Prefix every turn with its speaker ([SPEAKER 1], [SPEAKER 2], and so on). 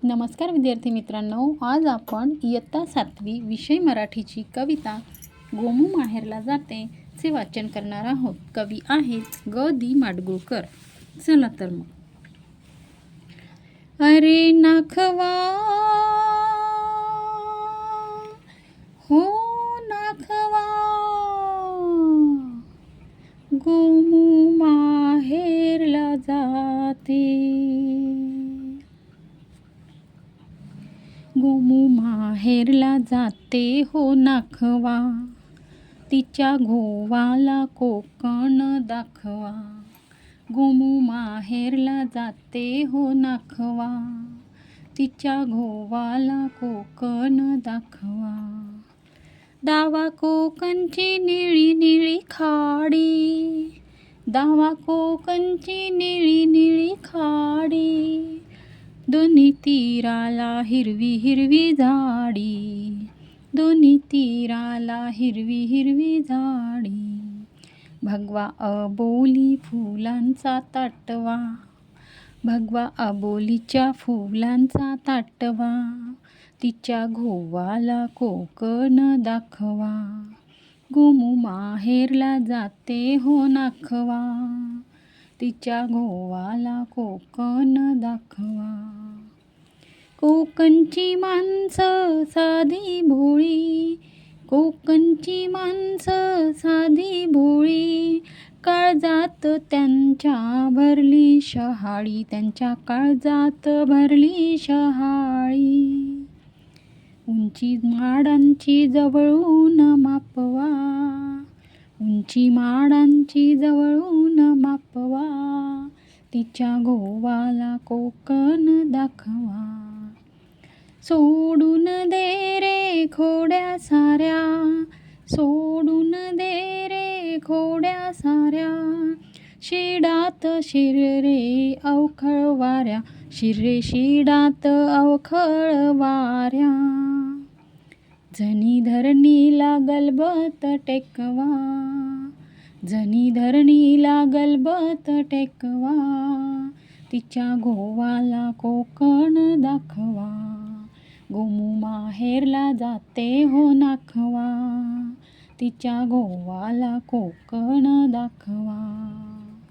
[SPEAKER 1] नमस्कार विद्यार्थी मित्रांनो, आज आपण इयत्ता 7वी विषय मराठीची कविता गोमू माहेरला जाते चे वाचन करणार आहोत. कवी आहेत ग दी माडगुळकर. चला तर मग. अरे नाखवा हो नाखवा, गोमू माहेरला जाते. गोमू माहेरला जाते हो नाखवा, तिच्या घोवाला कोकण दाखवा. गोमू माहेरला जाते हो नाखवा, तिच्या घोवाला कोकण दाखवा. दावा कोकणची निळी निळी खाडी, दावा कोकणची निळी निळी खाडी. दोन्ही तीराला हिरवी हिरवी झाडी, दोन्ही तीराला हिरवी हिरवी झाडी. भगवा अबोली फुलांचा ताटवा, भगवा अबोलीच्या फुलांचा ताटवा. तिच्या घोवाला कोकण दाखवा. गोमू माहेरला जाते हो नाखवा, तिच्या घोवाला कोकण दाखवा. कोकणची माणसं साधी भोळी, कोकणची माणसं साधी भोळी. काळजात त्यांच्या भरली शहाळी, त्यांच्या काळजात भरली शहाळी. उंची माडांची जवळून मापवा, उंची माडांची जवळून मापवा. तिच्या घोवाला कोकण दाखवा. सोडून दे रे खोड्या साऱ्या, सोडून दे रे खोड्या साऱ्या. शिडात शिर रे अवखळ वाऱ्या, शिर रे शिडात अवखळ वाऱ्या. जनी धरणीला गलबत टेकवा, जनी धरणीला गलबत टेकवा. तिच्या घोवाला कोकण दाखवा. गोमू माहेरला जाते हो नाखवा, तिच्या घोवाला कोकण दाखवा.